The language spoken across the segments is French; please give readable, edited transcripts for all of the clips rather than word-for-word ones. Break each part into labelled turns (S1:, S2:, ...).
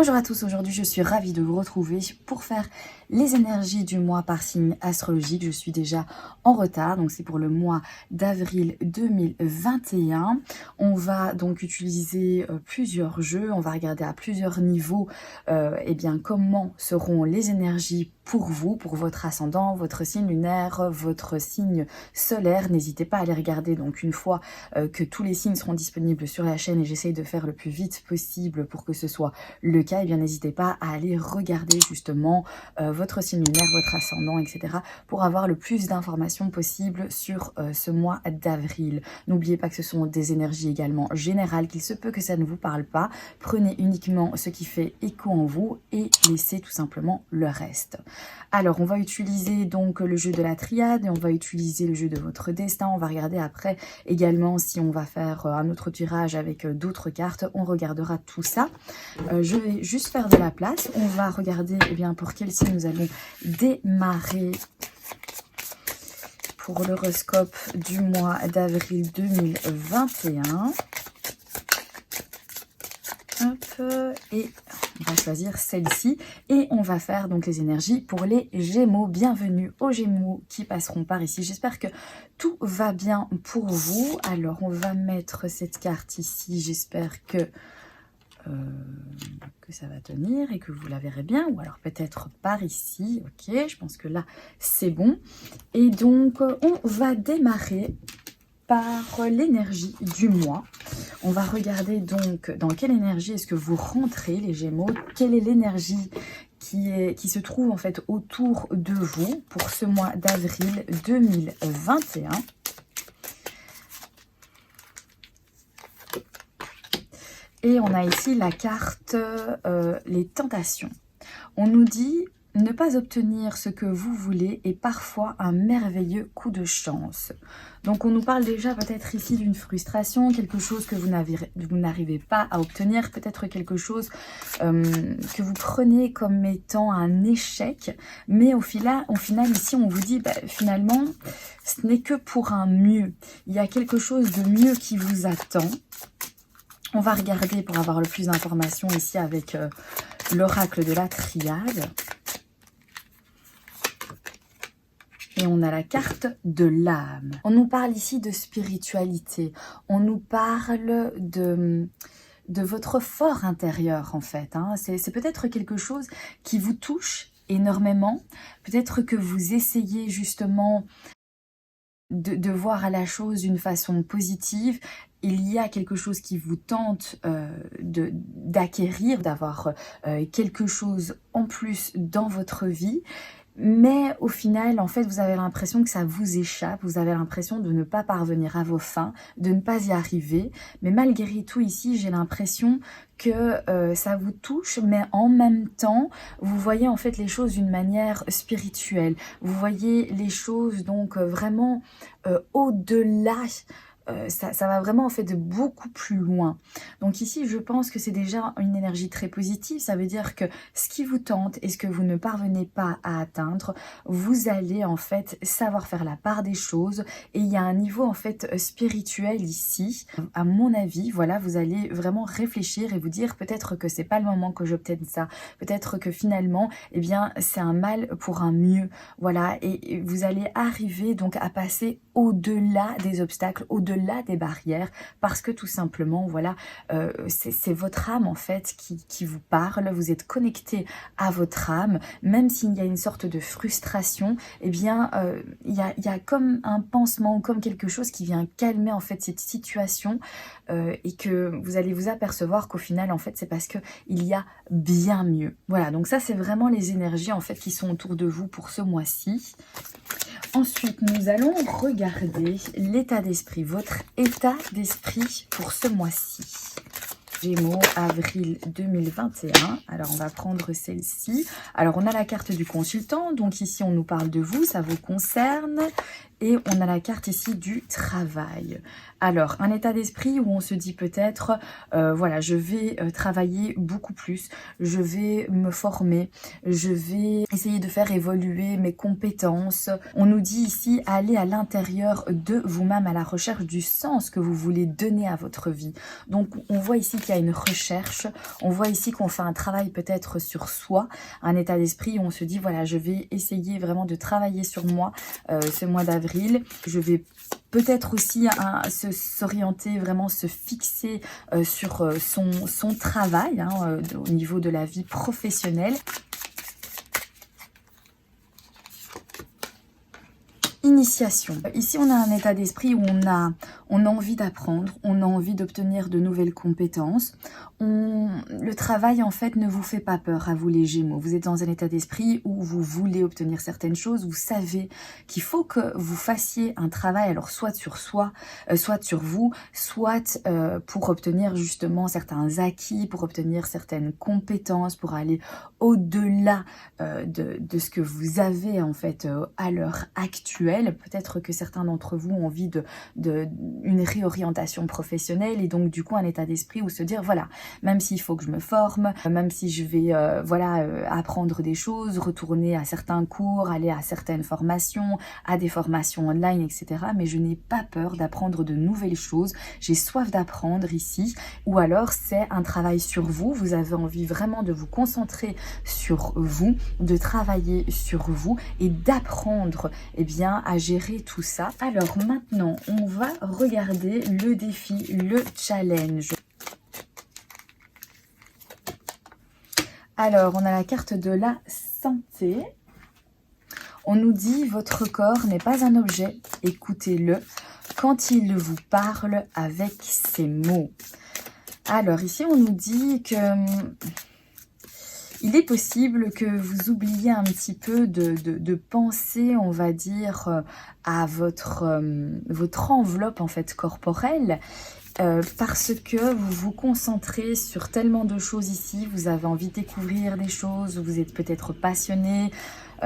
S1: Bonjour à tous, aujourd'hui je suis ravie de vous retrouver pour faire les énergies du mois par signe astrologique. Je suis déjà en retard, donc c'est pour le mois d'avril 2021. On va donc utiliser plusieurs jeux, on va regarder à plusieurs niveaux eh bien, comment seront les énergies pour vous, pour votre ascendant, votre signe lunaire, votre signe solaire. N'hésitez pas à les regarder donc une fois que tous les signes seront disponibles sur la chaîne, et j'essaye de faire le plus vite possible pour que ce soit le cas. Et bien n'hésitez pas à aller regarder justement votre signe lunaire, votre ascendant, etc. pour avoir le plus d'informations possible sur ce mois d'avril. N'oubliez pas que ce sont des énergies également générales, qu'il se peut que ça ne vous parle pas. Prenez uniquement ce qui fait écho en vous et laissez tout simplement le reste. Alors, on va utiliser donc le jeu de la triade et on va utiliser le jeu de votre destin. On va regarder après également si on va faire un autre tirage avec d'autres cartes. On regardera tout ça. Je vais juste faire de la place. On va regarder eh bien, pour quel signe nous allons démarrer pour l'horoscope du mois d'avril 2021. Hop, et on va choisir celle-ci et on va faire donc les énergies pour les Gémeaux. Bienvenue aux Gémeaux qui passeront par ici. J'espère que tout va bien pour vous. Alors on va mettre cette carte ici. J'espère que ça va tenir et que vous la verrez bien, ou alors peut-être par ici. Ok, je pense que là c'est bon. Et donc on va démarrer par l'énergie du mois. On va regarder donc dans quelle énergie est-ce que vous rentrez les Gémeaux, quelle est l'énergie qui se trouve en fait autour de vous pour ce mois d'avril 2021. Et on a ici la carte les tentations. On nous dit ne pas obtenir ce que vous voulez est parfois un merveilleux coup de chance. Donc on nous parle déjà peut-être ici d'une frustration, quelque chose que vous n'arrivez pas à obtenir, peut-être quelque chose que vous prenez comme étant un échec. Mais au final ici on vous dit finalement ce n'est que pour un mieux. Il y a quelque chose de mieux qui vous attend. On va regarder pour avoir le plus d'informations ici avec l'oracle de la triade. Et on a la carte de l'âme. On nous parle ici de spiritualité. On nous parle de votre fort intérieur en fait. Hein. C'est peut-être quelque chose qui vous touche énormément. Peut-être que vous essayez justement de voir à la chose d'une façon positive. Il y a quelque chose qui vous tente d'acquérir, d'avoir quelque chose en plus dans votre vie. Mais au final, en fait, vous avez l'impression que ça vous échappe, vous avez l'impression de ne pas parvenir à vos fins, de ne pas y arriver. Mais malgré tout, ici, j'ai l'impression que ça vous touche, mais en même temps, vous voyez en fait les choses d'une manière spirituelle. Vous voyez les choses donc vraiment au-delà. Ça va vraiment en fait de beaucoup plus loin. Donc ici, je pense que c'est déjà une énergie très positive. Ça veut dire que ce qui vous tente et ce que vous ne parvenez pas à atteindre, vous allez en fait savoir faire la part des choses. Et il y a un niveau en fait spirituel ici. À mon avis, voilà, vous allez vraiment réfléchir et vous dire peut-être que c'est pas le moment que j'obtienne ça. Peut-être que finalement, eh bien, c'est un mal pour un mieux. Voilà, et vous allez arriver donc à passer au-delà des obstacles, au-delà des barrières, parce que tout simplement, voilà, c'est votre âme en fait qui vous parle, vous êtes connecté à votre âme, même s'il y a une sorte de frustration, eh bien, il y a comme un pansement, comme quelque chose qui vient calmer en fait cette situation, et que vous allez vous apercevoir qu'au final, en fait, c'est parce que il y a bien mieux. Voilà, donc ça, c'est vraiment les énergies en fait qui sont autour de vous pour ce mois-ci. Ensuite, nous allons regarder l'état d'esprit, votre état d'esprit pour ce mois-ci. Gémeaux, avril 2021. Alors, on va prendre celle-ci. Alors, on a la carte du consultant. Donc, ici, on nous parle de vous, ça vous concerne. Et on a la carte ici du travail. Alors, un état d'esprit où on se dit peut-être, voilà, je vais travailler beaucoup plus, je vais me former, je vais essayer de faire évoluer mes compétences. On nous dit ici, aller à l'intérieur de vous-même à la recherche du sens que vous voulez donner à votre vie. Donc, on voit ici qu'il y a une recherche, on voit ici qu'on fait un travail peut-être sur soi, un état d'esprit où on se dit, voilà, je vais essayer vraiment de travailler sur moi ce mois d'avril. Je vais peut-être aussi s'orienter, vraiment se fixer sur son travail au niveau de la vie professionnelle. Initiation. Ici, on a un état d'esprit où on a envie d'apprendre, on a envie d'obtenir de nouvelles compétences. Le travail, en fait, ne vous fait pas peur à vous, les Gémeaux. Vous êtes dans un état d'esprit où vous voulez obtenir certaines choses. Vous savez qu'il faut que vous fassiez un travail, alors soit sur soi, soit sur vous, soit pour obtenir justement certains acquis, pour obtenir certaines compétences, pour aller au-delà de ce que vous avez, en fait, à l'heure actuelle. Peut-être que certains d'entre vous ont envie une réorientation professionnelle et donc du coup un état d'esprit où se dire voilà, même s'il faut que je me forme, même si je vais apprendre des choses, retourner à certains cours, aller à certaines formations, à des formations online, etc. Mais je n'ai pas peur d'apprendre de nouvelles choses, j'ai soif d'apprendre ici. Ou alors c'est un travail sur vous, vous avez envie vraiment de vous concentrer sur vous, de travailler sur vous et d'apprendre à gérer tout ça. Alors maintenant, on va regarder le défi, le challenge. Alors, on a la carte de la santé. On nous dit, votre corps n'est pas un objet, écoutez-le quand il vous parle avec ses mots. Alors ici, on nous dit que il est possible que vous oubliez un petit peu de penser, on va dire, à votre enveloppe en fait corporelle. Parce que vous vous concentrez sur tellement de choses ici, vous avez envie de découvrir des choses, vous êtes peut-être passionné,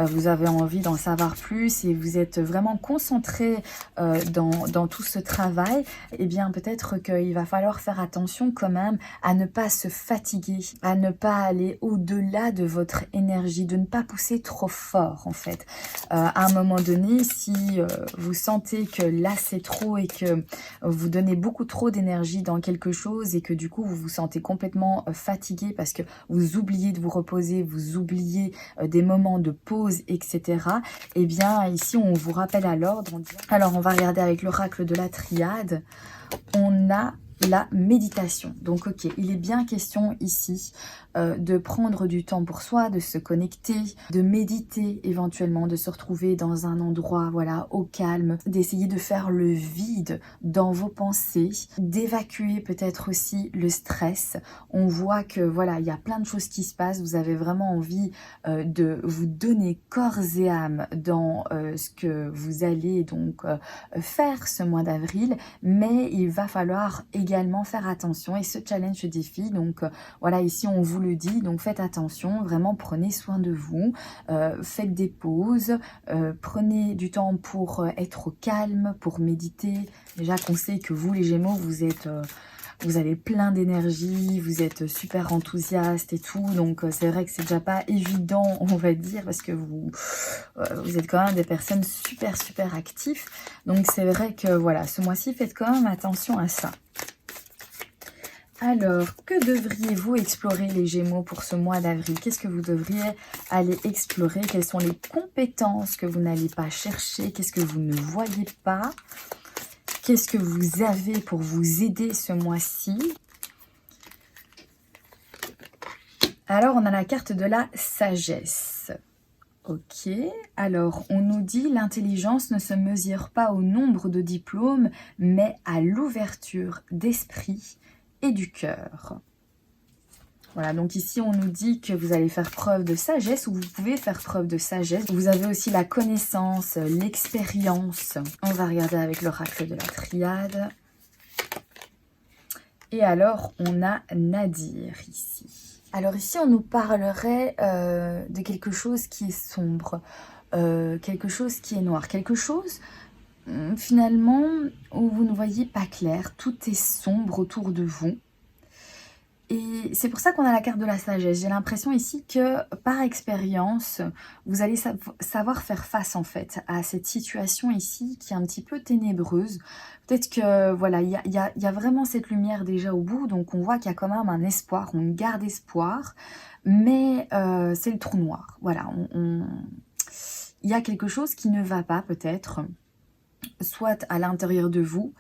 S1: vous avez envie d'en savoir plus et vous êtes vraiment concentré dans tout ce travail, et bien peut-être qu'il va falloir faire attention quand même à ne pas se fatiguer, à ne pas aller au-delà de votre énergie, de ne pas pousser trop fort en fait. À un moment donné, si vous sentez que là c'est trop et que vous donnez beaucoup trop d'énergie dans quelque chose et que du coup vous vous sentez complètement fatigué parce que vous oubliez de vous reposer, vous oubliez des moments de pause, etc. Et bien ici on vous rappelle à l'ordre. Alors on va regarder avec l'oracle de la triade. On a la méditation. Donc ok, il est bien question ici de prendre du temps pour soi, de se connecter, de méditer éventuellement, de se retrouver dans un endroit voilà au calme, d'essayer de faire le vide dans vos pensées, d'évacuer peut-être aussi le stress. On voit que voilà, il y a plein de choses qui se passent, vous avez vraiment envie de vous donner corps et âme dans ce que vous allez donc faire ce mois d'avril, mais il va falloir également faire attention et ce challenge, ce défi, donc voilà, ici on vous le dit, donc faites attention, vraiment prenez soin de vous, faites des pauses, prenez du temps pour être au calme, pour méditer. Déjà qu'on sait que vous les Gémeaux, vous avez plein d'énergie, vous êtes super enthousiaste et tout, donc c'est vrai que c'est déjà pas évident, on va dire, parce que vous êtes quand même des personnes super actives, donc c'est vrai que voilà, ce mois-ci, faites quand même attention à ça. Alors, que devriez-vous explorer les Gémeaux pour ce mois d'avril? Qu'est-ce que vous devriez aller explorer? Quelles sont les compétences que vous n'allez pas chercher? Qu'est-ce que vous ne voyez pas? Qu'est-ce que vous avez pour vous aider ce mois-ci? Alors, on a la carte de la sagesse. Ok, alors on nous dit l'intelligence ne se mesure pas au nombre de diplômes, mais à l'ouverture d'esprit et du cœur. Voilà, donc ici on nous dit que vous allez faire preuve de sagesse, ou vous pouvez faire preuve de sagesse. Vous avez aussi la connaissance, l'expérience. On va regarder avec l'oracle de la triade. Et alors on a Nadir ici. Alors ici on nous parlerait de quelque chose qui est sombre, quelque chose qui est noir, quelque chose finalement, où vous ne voyez pas clair, tout est sombre autour de vous. Et c'est pour ça qu'on a la carte de la sagesse. J'ai l'impression ici que par expérience, vous allez savoir faire face en fait à cette situation ici qui est un petit peu ténébreuse. Peut-être que voilà, il y a vraiment cette lumière déjà au bout, donc on voit qu'il y a quand même un espoir, on garde espoir, mais c'est le trou noir. Voilà, il y a quelque chose qui ne va pas peut-être, soit à l'intérieur de vous,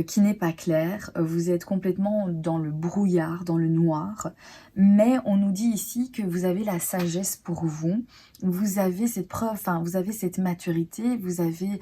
S1: qui n'est pas clair, vous êtes complètement dans le brouillard, dans le noir, mais on nous dit ici que vous avez la sagesse pour vous, vous avez cette preuve, enfin vous avez cette maturité, vous avez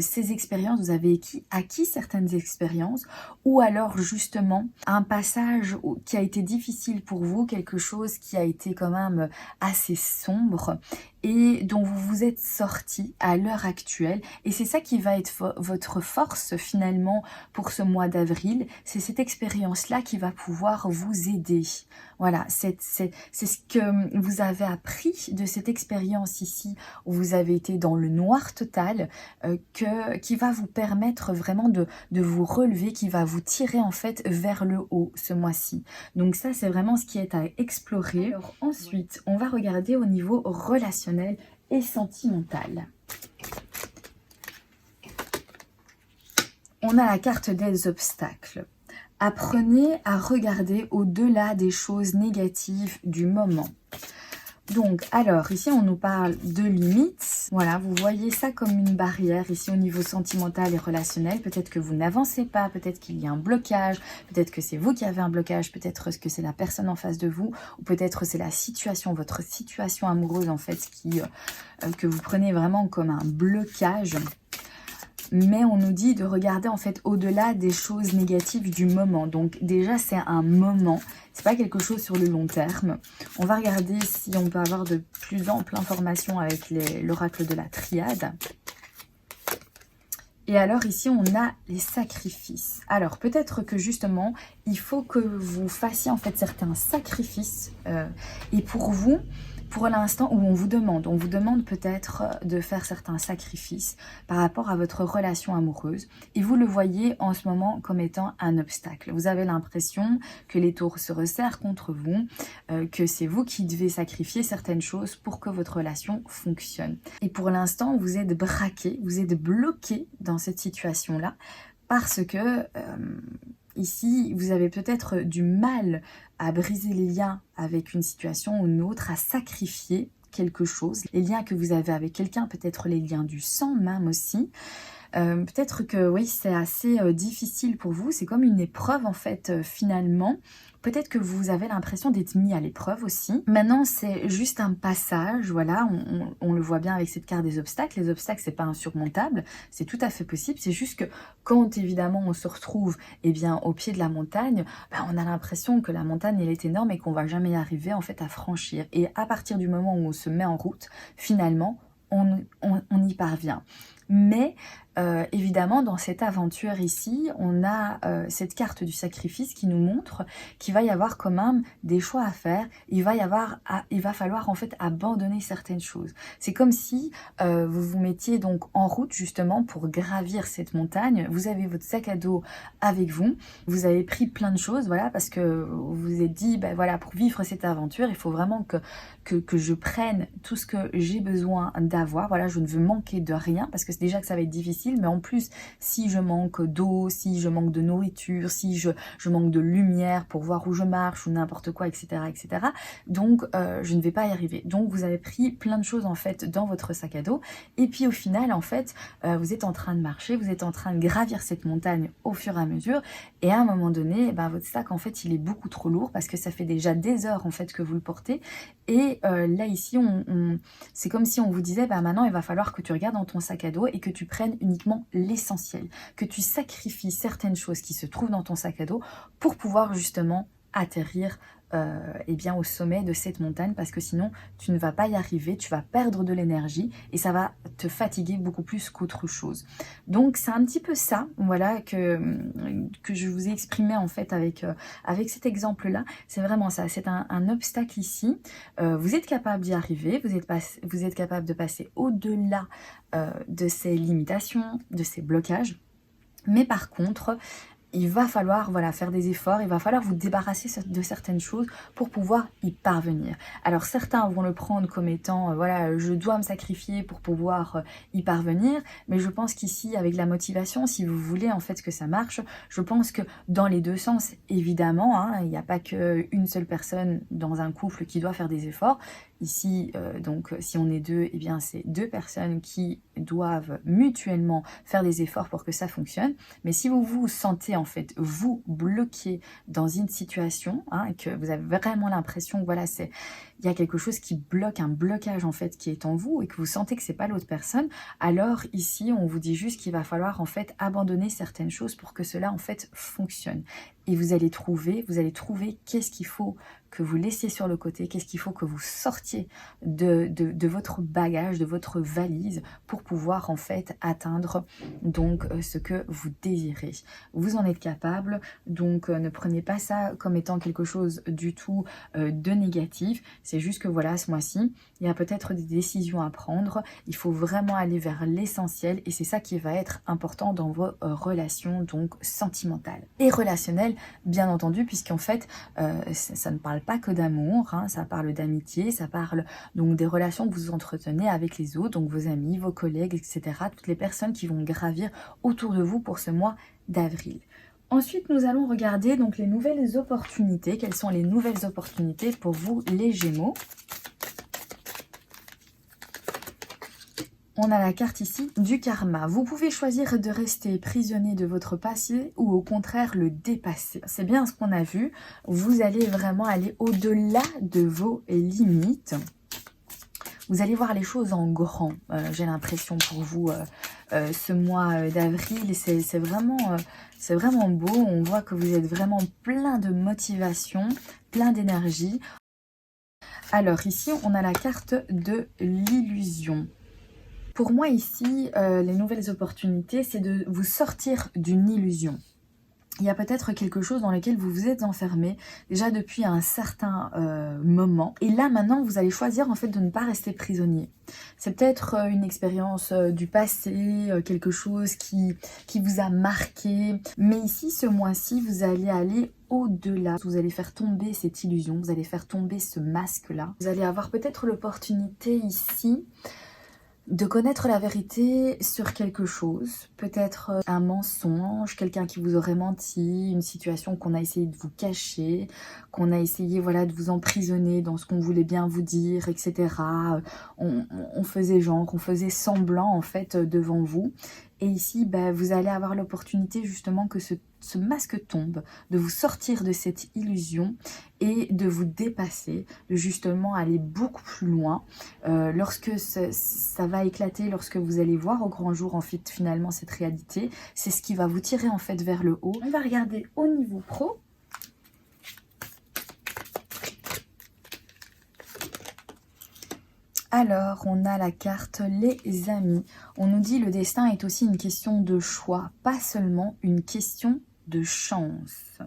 S1: ces expériences, vous avez acquis certaines expériences, ou alors justement un passage qui a été difficile pour vous, quelque chose qui a été quand même assez sombre, et dont vous vous êtes sorti à l'heure actuelle, et c'est ça qui va être votre force finalement pour ce mois d'avril, c'est cette expérience-là qui va pouvoir vous aider. Voilà, c'est ce que vous avez appris de cette expérience ici, où vous avez été dans le noir total, qui va vous permettre vraiment de vous relever, qui va vous tirer en fait vers le haut ce mois-ci. Donc ça, c'est vraiment ce qui est à explorer. Alors ensuite, on va regarder au niveau relationnel et sentimental. On a la carte des obstacles. Apprenez à regarder au-delà des choses négatives du moment. Donc, alors, ici, on nous parle de limites. Voilà, vous voyez ça comme une barrière ici au niveau sentimental et relationnel. Peut-être que vous n'avancez pas, peut-être qu'il y a un blocage, peut-être que c'est vous qui avez un blocage, peut-être que c'est la personne en face de vous, ou peut-être c'est la situation, votre situation amoureuse, en fait, que vous prenez vraiment comme un blocage. Mais on nous dit de regarder en fait au-delà des choses négatives du moment. Donc déjà c'est un moment, c'est pas quelque chose sur le long terme. On va regarder si on peut avoir de plus amples informations avec l'oracle de la triade. Et alors ici on a les sacrifices. Alors peut-être que justement il faut que vous fassiez en fait certains sacrifices. Et pour vous, pour l'instant où on vous demande peut-être de faire certains sacrifices par rapport à votre relation amoureuse. Et vous le voyez en ce moment comme étant un obstacle. Vous avez l'impression que les tours se resserrent contre vous, que c'est vous qui devez sacrifier certaines choses pour que votre relation fonctionne. Et pour l'instant, vous êtes braqué, vous êtes bloqué dans cette situation-là parce que... ici, vous avez peut-être du mal à briser les liens avec une situation ou une autre, à sacrifier quelque chose. Les liens que vous avez avec quelqu'un, peut-être les liens du sang même aussi. Peut-être que oui, c'est assez difficile pour vous. C'est comme une épreuve en fait finalement. Peut-être que vous avez l'impression d'être mis à l'épreuve aussi. Maintenant, c'est juste un passage, voilà, on le voit bien avec cette carte des obstacles. Les obstacles, c'est pas insurmontable, c'est tout à fait possible. C'est juste que quand, évidemment, on se retrouve eh bien, au pied de la montagne, on a l'impression que la montagne, elle est énorme et qu'on va jamais y arriver, en fait, à franchir. Et à partir du moment où on se met en route, finalement, on y parvient. Mais évidemment, dans cette aventure ici, on a cette carte du sacrifice qui nous montre qu'il va y avoir quand même des choix à faire. Il va falloir en fait abandonner certaines choses. C'est comme si vous vous mettiez donc en route justement pour gravir cette montagne. Vous avez votre sac à dos avec vous. Vous avez pris plein de choses, voilà, parce que vous vous êtes dit, voilà, pour vivre cette aventure, il faut vraiment que je prenne tout ce que j'ai besoin d'avoir. Voilà, je ne veux manquer de rien parce que c'est déjà que ça va être difficile, mais en plus, si je manque d'eau, si je manque de nourriture, si je manque de lumière pour voir où je marche ou n'importe quoi, etc., etc. Donc, je ne vais pas y arriver. Donc, vous avez pris plein de choses en fait dans votre sac à dos. Et puis, au final, en fait, vous êtes en train de marcher, vous êtes en train de gravir cette montagne au fur et à mesure. Et à un moment donné, votre sac, en fait, il est beaucoup trop lourd parce que ça fait déjà des heures en fait que vous le portez. Et là ici, c'est comme si on vous disait, maintenant il va falloir que tu regardes dans ton sac à dos et que tu prennes uniquement l'essentiel, que tu sacrifies certaines choses qui se trouvent dans ton sac à dos pour pouvoir justement atterrir eh bien, au sommet de cette montagne, parce que sinon tu ne vas pas y arriver, tu vas perdre de l'énergie et ça va te fatiguer beaucoup plus qu'autre chose. Donc c'est un petit peu ça, voilà, que je vous ai exprimé en fait avec cet exemple-là. C'est vraiment ça, c'est un obstacle ici. Vous êtes capable d'y arriver, vous êtes capable de passer au-delà de ces limitations, de ces blocages. Mais par contre, il va falloir voilà, faire des efforts, il va falloir vous débarrasser de certaines choses pour pouvoir y parvenir. Alors certains vont le prendre comme étant, voilà, je dois me sacrifier pour pouvoir y parvenir, mais je pense qu'ici, avec la motivation, si vous voulez en fait que ça marche, je pense que dans les deux sens, évidemment, hein, il n'y a pas qu'une seule personne dans un couple qui doit faire des efforts. Ici, donc, si on est deux, eh bien, c'est deux personnes qui doivent mutuellement faire des efforts pour que ça fonctionne. Mais si vous vous sentez, en fait, vous bloqué dans une situation, hein, et que vous avez vraiment l'impression que, voilà, il y a quelque chose qui bloque, un blocage, en fait, qui est en vous, et que vous sentez que c'est pas l'autre personne, alors ici, on vous dit juste qu'il va falloir, en fait, abandonner certaines choses pour que cela, en fait, fonctionne. Et vous allez trouver qu'est-ce qu'il faut que vous laissiez sur le côté, qu'est-ce qu'il faut que vous sortiez de votre bagage, de votre valise pour pouvoir en fait atteindre donc ce que vous désirez. Vous en êtes capable, donc ne prenez pas ça comme étant quelque chose du tout de négatif. C'est juste que voilà, ce mois-ci, il y a peut-être des décisions à prendre. Il faut vraiment aller vers l'essentiel et c'est ça qui va être important dans vos relations donc sentimentales et relationnelles, bien entendu, puisqu'en fait, ça ne parle pas que d'amour, hein, ça parle d'amitié, ça parle donc des relations que vous entretenez avec les autres, donc vos amis, vos collègues, etc. Toutes les personnes qui vont gravir autour de vous pour ce mois d'avril. Ensuite, nous allons regarder donc les nouvelles opportunités. Quelles sont les nouvelles opportunités pour vous, les Gémeaux? On a la carte ici du karma. Vous pouvez choisir de rester prisonnier de votre passé ou au contraire le dépasser. C'est bien ce qu'on a vu. Vous allez vraiment aller au-delà de vos limites. Vous allez voir les choses en grand, j'ai l'impression pour vous, ce mois d'avril. C'est vraiment beau. On voit que vous êtes vraiment plein de motivation, plein d'énergie. Alors ici, on a la carte de l'illusion. Pour moi ici, les nouvelles opportunités, c'est de vous sortir d'une illusion. Il y a peut-être quelque chose dans lequel vous vous êtes enfermé déjà depuis un certain moment. Et là, maintenant, vous allez choisir en fait de ne pas rester prisonnier. C'est peut-être une expérience du passé, quelque chose qui vous a marqué. Mais ici, ce mois-ci, vous allez aller au-delà. Vous allez faire tomber cette illusion, vous allez faire tomber ce masque-là. Vous allez avoir peut-être l'opportunité ici de connaître la vérité sur quelque chose, peut-être un mensonge, quelqu'un qui vous aurait menti, une situation qu'on a essayé de vous cacher, qu'on a essayé voilà, de vous emprisonner dans ce qu'on voulait bien vous dire, etc. On faisait genre, on faisait semblant en fait devant vous. Et ici, vous allez avoir l'opportunité justement que ce masque tombe, de vous sortir de cette illusion et de vous dépasser, de justement aller beaucoup plus loin. Lorsque ça va éclater, lorsque vous allez voir au grand jour en fait finalement cette réalité, c'est ce qui va vous tirer en fait vers le haut. On va regarder au niveau pro. Alors, on a la carte les amis. On nous dit le destin est aussi une question de choix, pas seulement une question de chance.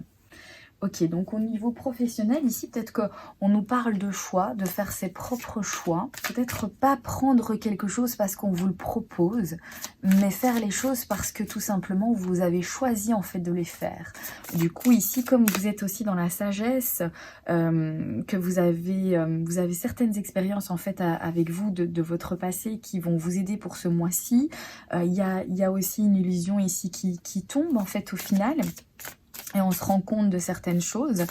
S1: Ok, donc au niveau professionnel, ici, peut-être qu'on nous parle de choix, de faire ses propres choix. Peut-être pas prendre quelque chose parce qu'on vous le propose, mais faire les choses parce que tout simplement, vous avez choisi en fait de les faire. Du coup, ici, comme vous êtes aussi dans la sagesse, que vous avez certaines expériences en fait avec vous de votre passé qui vont vous aider pour ce mois-ci. Il y a aussi une illusion ici qui tombe en fait au final. Et on se rend compte de certaines choses.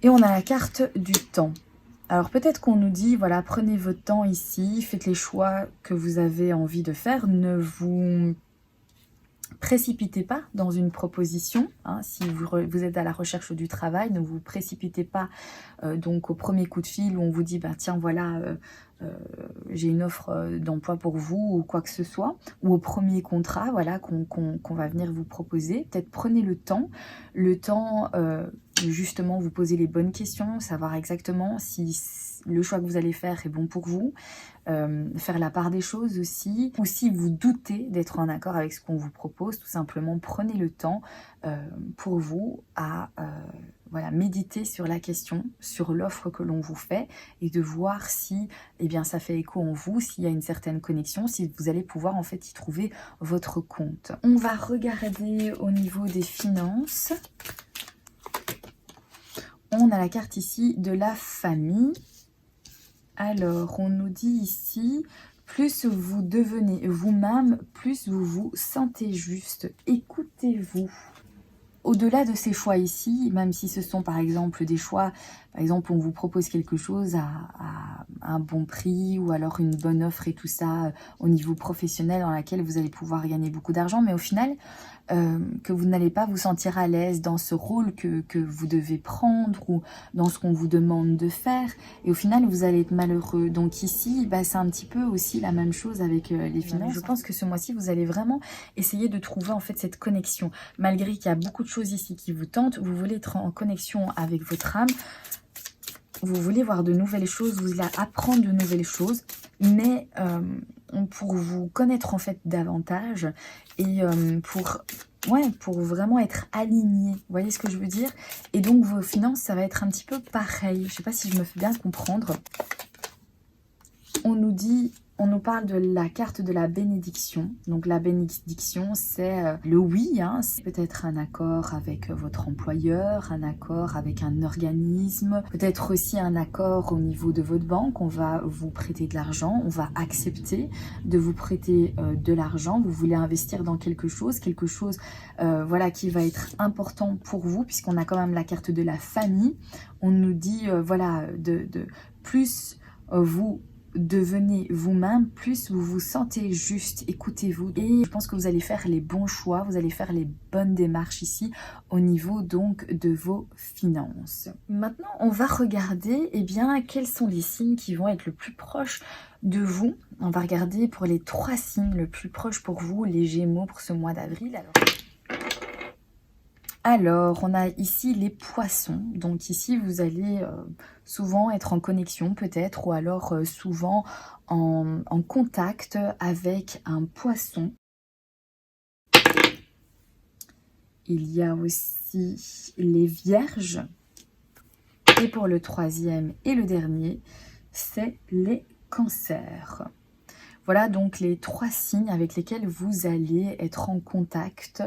S1: Et on a la carte du temps. Alors peut-être qu'on nous dit, voilà, prenez votre temps ici, faites les choix que vous avez envie de faire. Ne vous précipitez pas dans une proposition. Hein, si vous êtes à la recherche du travail, ne vous précipitez pas donc au premier coup de fil où on vous dit, tiens, voilà... j'ai une offre d'emploi pour vous ou quoi que ce soit, ou au premier contrat voilà, qu'on va venir vous proposer. Peut-être prenez le temps justement vous poser les bonnes questions, savoir exactement si le choix que vous allez faire est bon pour vous, faire la part des choses aussi, ou si vous doutez d'être en accord avec ce qu'on vous propose, tout simplement prenez le temps pour vous à voilà, méditer sur la question, sur l'offre que l'on vous fait et de voir si eh bien, ça fait écho en vous, s'il y a une certaine connexion, si vous allez pouvoir en fait y trouver votre compte. On va regarder au niveau des finances. On a la carte ici de la famille. Alors, on nous dit ici, plus vous devenez vous-même, plus vous vous sentez juste. Écoutez-vous. Au-delà de ces choix ici, même si ce sont par exemple des choix, par exemple on vous propose quelque chose à un bon prix ou alors une bonne offre et tout ça au niveau professionnel dans laquelle vous allez pouvoir gagner beaucoup d'argent, mais au final, que vous n'allez pas vous sentir à l'aise dans ce rôle que vous devez prendre ou dans ce qu'on vous demande de faire et au final vous allez être malheureux. Donc ici bah, c'est un petit peu aussi la même chose avec les finances. Je pense que ce mois-ci vous allez vraiment essayer de trouver en fait cette connexion. Malgré qu'il y a beaucoup de choses ici qui vous tentent, vous voulez être en connexion avec votre âme, vous voulez voir de nouvelles choses, vous voulez apprendre de nouvelles choses, mais pour vous connaître en fait davantage et pour vraiment être aligné, vous voyez ce que je veux dire? Et donc vos finances, ça va être un petit peu pareil. Je ne sais pas si je me fais bien comprendre. On nous parle de la carte de la bénédiction. Donc la bénédiction, c'est le oui. Hein. C'est peut-être un accord avec votre employeur, un accord avec un organisme, peut-être aussi un accord au niveau de votre banque. On va vous prêter de l'argent, on va accepter de vous prêter de l'argent. Vous voulez investir dans quelque chose voilà, qui va être important pour vous, puisqu'on a quand même la carte de la famille. On nous dit, voilà, plus vous devenez vous-même, plus vous vous sentez juste, écoutez-vous. Et je pense que vous allez faire les bons choix, vous allez faire les bonnes démarches ici au niveau donc de vos finances. Maintenant, on va regarder eh bien, quels sont les signes qui vont être le plus proches de vous. On va regarder pour les 3 signes le plus proches pour vous, les Gémeaux pour ce mois d'avril. Alors, on a ici les poissons. Donc ici, vous allez souvent être en connexion peut-être ou alors souvent en contact avec un poisson. Il y a aussi les vierges. Et pour le 3e et le dernier, c'est les cancers. Voilà donc les 3 signes avec lesquels vous allez être en contact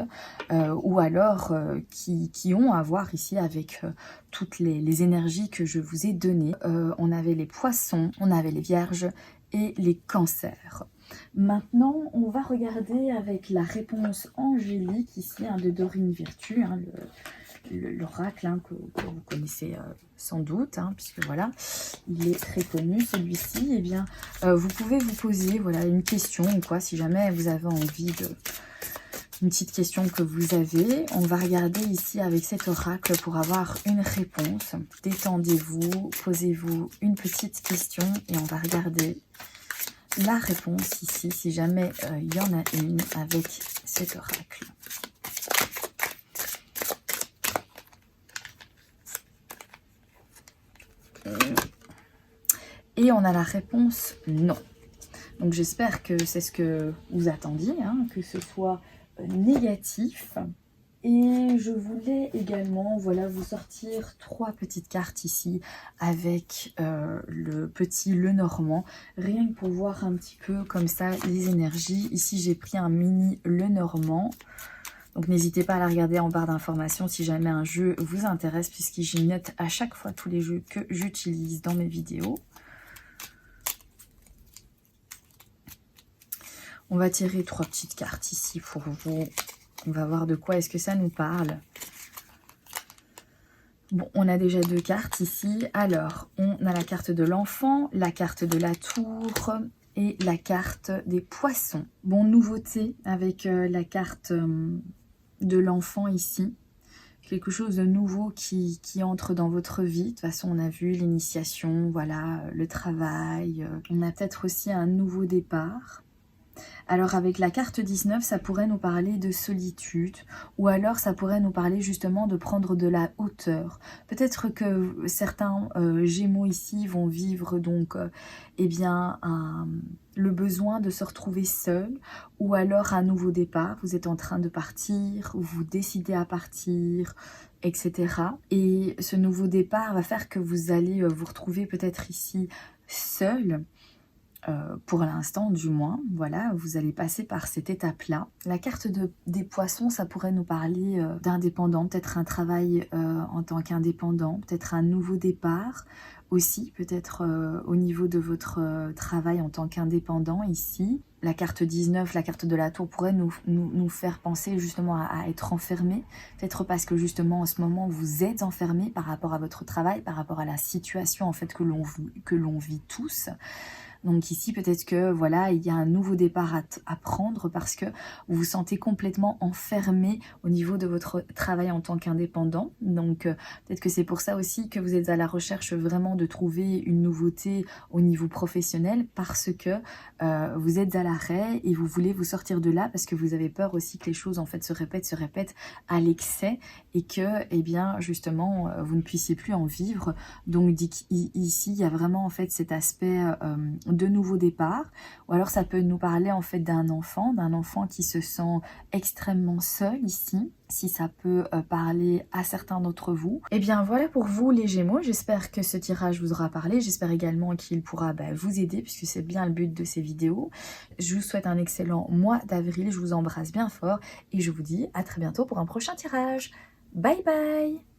S1: ou alors qui ont à voir ici avec toutes les énergies que je vous ai données. On avait les poissons, on avait les vierges et les cancers. Maintenant, on va regarder avec la réponse angélique ici hein, de Dorine Virtue, hein, l'oracle hein, que vous connaissez sans doute, hein, puisque voilà, il est très connu celui-ci. Eh bien, vous pouvez vous poser voilà, une question ou quoi, si jamais vous avez envie de... Une petite question que vous avez. On va regarder ici avec cet oracle pour avoir une réponse. Détendez-vous, posez-vous une petite question et on va regarder la réponse ici, si jamais il y en a une avec cet oracle. Et on a la réponse non. Donc j'espère que c'est ce que vous attendiez, hein, que ce soit négatif. Et je voulais également voilà, vous sortir 3 petites cartes ici avec le petit Lenormand. Rien que pour voir un petit peu comme ça les énergies. Ici j'ai pris un mini Lenormand. Donc n'hésitez pas à la regarder en barre d'informations si jamais un jeu vous intéresse, puisque j'y note à chaque fois tous les jeux que j'utilise dans mes vidéos. On va tirer 3 petites cartes ici pour vous. On va voir de quoi est-ce que ça nous parle. Bon, on a déjà 2 cartes ici. Alors, on a la carte de l'enfant, la carte de la tour et la carte des poissons. Bon, nouveauté avec la carte de l'enfant ici. Quelque chose de nouveau qui entre dans votre vie. De toute façon, on a vu l'initiation, voilà, le travail. On a peut-être aussi un nouveau départ. Alors avec la carte 19, ça pourrait nous parler de solitude ou alors ça pourrait nous parler justement de prendre de la hauteur. Peut-être que certains Gémeaux ici vont vivre donc eh bien le besoin de se retrouver seul ou alors un nouveau départ. Vous êtes en train de partir ou vous décidez à partir, etc. Et ce nouveau départ va faire que vous allez vous retrouver peut-être ici seul. Pour l'instant du moins, voilà, vous allez passer par cette étape-là. La carte des poissons, ça pourrait nous parler d'indépendant, peut-être un travail en tant qu'indépendant, peut-être un nouveau départ aussi, peut-être au niveau de votre travail en tant qu'indépendant ici. La carte 19, la carte de la tour pourrait nous faire penser justement à être enfermé, peut-être parce que justement en ce moment vous êtes enfermé par rapport à votre travail, par rapport à la situation en fait que l'on vit tous. Donc ici, peut-être que voilà, il y a un nouveau départ à prendre parce que vous vous sentez complètement enfermé au niveau de votre travail en tant qu'indépendant. Donc peut-être que c'est pour ça aussi que vous êtes à la recherche vraiment de trouver une nouveauté au niveau professionnel parce que vous êtes à l'arrêt et vous voulez vous sortir de là parce que vous avez peur aussi que les choses en fait se répètent à l'excès et que, eh bien, justement, vous ne puissiez plus en vivre. Donc ici, il y a vraiment en fait cet aspect de nouveau départ, ou alors ça peut nous parler en fait d'un enfant qui se sent extrêmement seul ici, si ça peut parler à certains d'entre vous. Et bien voilà pour vous les Gémeaux, j'espère que ce tirage vous aura parlé, j'espère également qu'il pourra vous aider puisque c'est bien le but de ces vidéos. Je vous souhaite un excellent mois d'avril, je vous embrasse bien fort et je vous dis à très bientôt pour un prochain tirage. Bye bye!